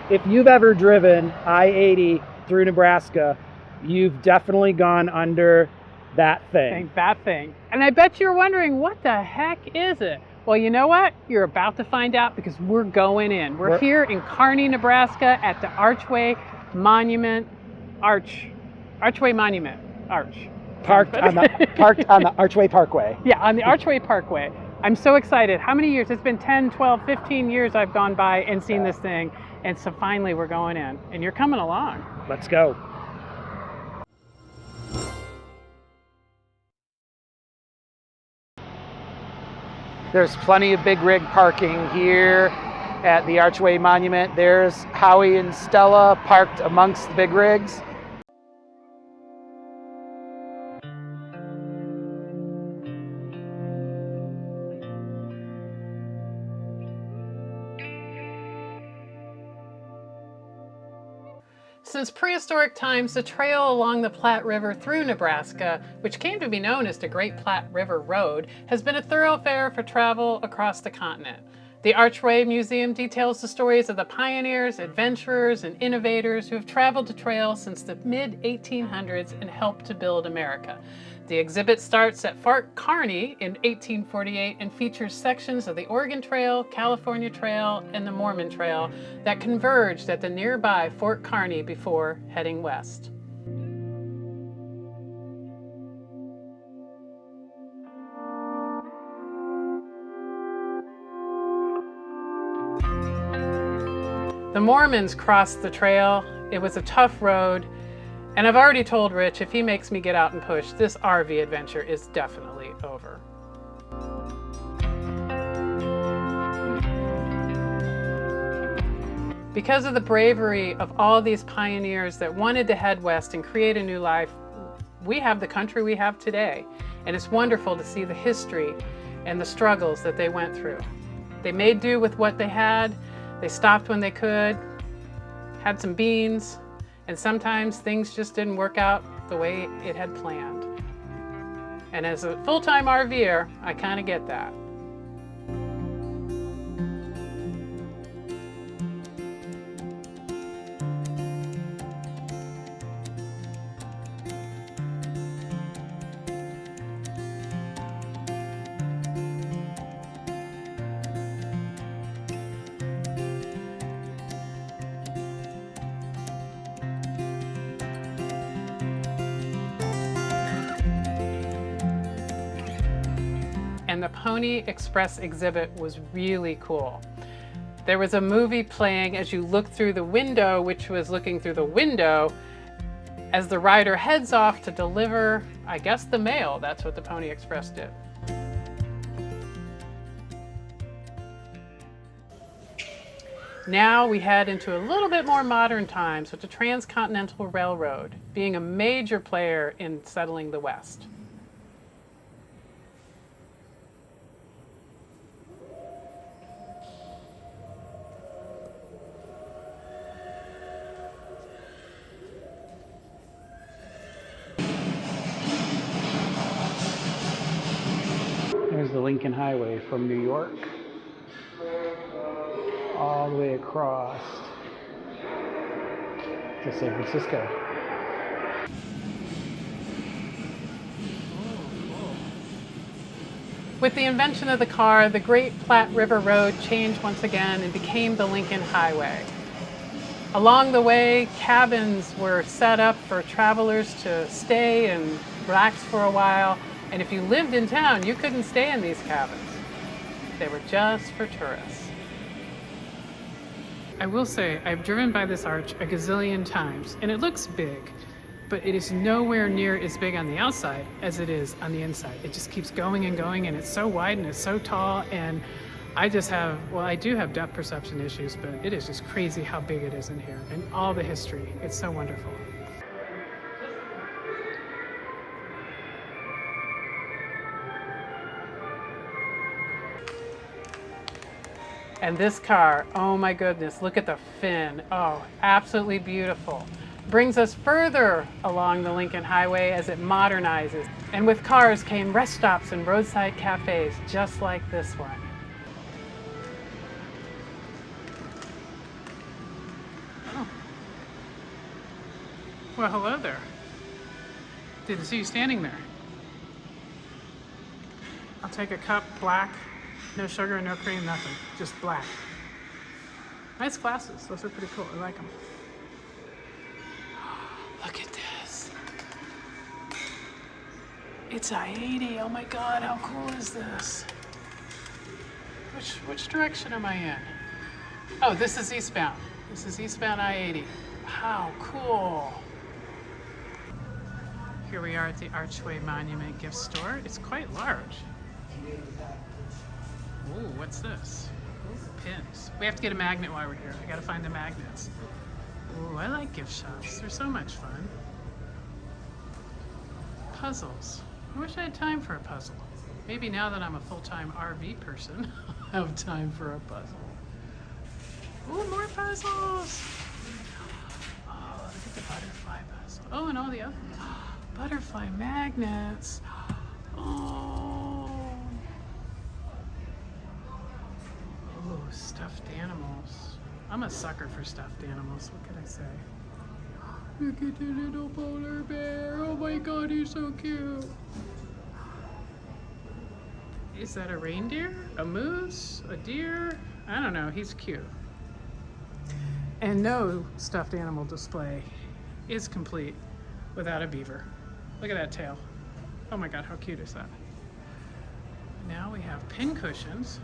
if you've ever driven I-80 through Nebraska, you've definitely gone under that thing. That thing. And I bet you're wondering, what the heck is it? Well, you know what? You're about to find out, because we're going in. We're here in Kearney, Nebraska at the Archway Monument Archway Monument Arch. Parked on the Archway Parkway. Yeah, on the Archway Parkway. I'm so excited. How many years? It's been 10, 12, 15 years I've gone by and seen this thing. And so finally we're going in. And you're coming along. Let's go. There's plenty of big rig parking here at the Archway Monument. There's Howie and Stella parked amongst the big rigs. Since prehistoric times, the trail along the Platte River through Nebraska, which came to be known as the Great Platte River Road, has been a thoroughfare for travel across the continent. The Archway Museum details the stories of the pioneers, adventurers, and innovators who have traveled the trail since the mid-1800s and helped to build America. The exhibit starts at Fort Kearney in 1848 and features sections of the Oregon Trail, California Trail, and the Mormon Trail that converged at the nearby Fort Kearney before heading west. The Mormons crossed the trail. It was a tough road. And I've already told Rich, if he makes me get out and push, this RV adventure is definitely over. Because of the bravery of all these pioneers that wanted to head west and create a new life, we have the country we have today. And it's wonderful to see the history and the struggles that they went through. They made do with what they had. They stopped when they could, had some beans, and sometimes things just didn't work out the way it had planned. And as a full-time RVer, I kind of get that. And the Pony Express exhibit was really cool. There was a movie playing as you look through the window, which was looking through the window as the rider heads off to deliver, I guess, the mail. That's what the Pony Express did. Now we head into a little bit more modern times with the Transcontinental Railroad being a major player in settling the West. There's the Lincoln Highway from New York all the way across to San Francisco. With the invention of the car, the Great Platte River Road changed once again and became the Lincoln Highway. Along the way, cabins were set up for travelers to stay and relax for a while. And if you lived in town, you couldn't stay in these cabins. They were just for tourists. I will say, I've driven by this arch a gazillion times, and it looks big, but it is nowhere near as big on the outside as it is on the inside. It just keeps going and going, and it's so wide and it's so tall, and I do have depth perception issues, but it is just crazy how big it is in here, and all the history. It's so wonderful. And this car, oh my goodness, look at the fin. Oh, absolutely beautiful. Brings us further along the Lincoln Highway as it modernizes. And with cars came rest stops and roadside cafes, just like this one. Well, hello there. Didn't see you standing there. I'll take a cup, black, no sugar, no cream, nothing, just black. Nice glasses, those are pretty cool, I like them. Look at this. It's I-80, oh my God, how cool is this? Which direction am I in? Oh, this is eastbound. This is eastbound I-80. How cool. Here we are at the Archway Monument gift store. It's quite large. Ooh, what's this? Ooh, pins. We have to get a magnet while we're here. I gotta find the magnets. Ooh, I like gift shops. They're so much fun. Puzzles. I wish I had time for a puzzle. Maybe now that I'm a full-time RV person, I'll have time for a puzzle. Ooh, more puzzles! Oh, look at the butterfly puzzle. Oh, and all the other butterfly magnets. Oh. Ooh, stuffed animals. I'm a sucker for stuffed animals. What can I say? Look at the little polar bear. Oh my God, he's so cute. Is that a reindeer? A moose? A deer? I don't know. He's cute. And no stuffed animal display is complete without a beaver. Look at that tail. Oh my God, how cute is that? Now we have pin cushions.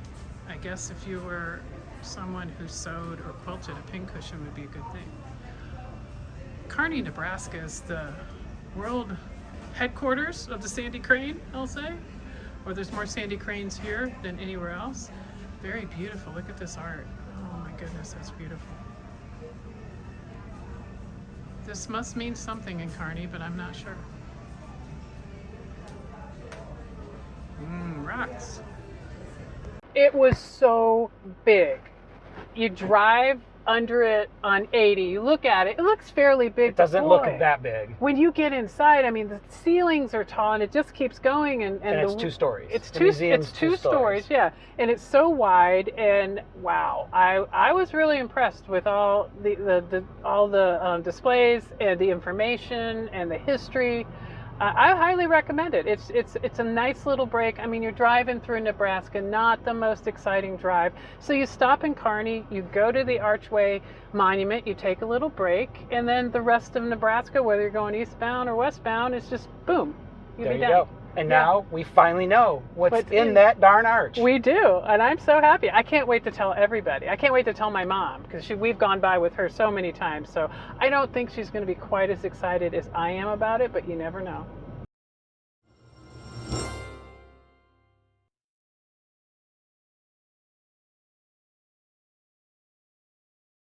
I guess if you were someone who sewed or quilted, a pin cushion would be a good thing. Kearney, Nebraska is the world headquarters of the sandy crane, I'll say. Or there's more sandy cranes here than anywhere else. Very beautiful. Look at this art. Oh my goodness, that's beautiful. This must mean something in Kearney, but I'm not sure. Rocks. It was so big. You drive under it on 80, you look at it, it looks fairly big. It doesn't look that big. When you get inside, I mean, the ceilings are tall and it just keeps going. And it's 2 stories. It's two stories, yeah. And it's so wide, and wow, I was really impressed with all the displays and the information and the history. I highly recommend it. It's a nice little break. I mean, you're driving through Nebraska, not the most exciting drive. So you stop in Kearney, you go to the Archway Monument, you take a little break, and then the rest of Nebraska, whether you're going eastbound or westbound, is just boom. There you go. And now we finally know what's in that darn arch. We do, and I'm so happy. I can't wait to tell everybody. I can't wait to tell my mom, because we've gone by with her so many times. So I don't think she's going to be quite as excited as I am about it, but you never know.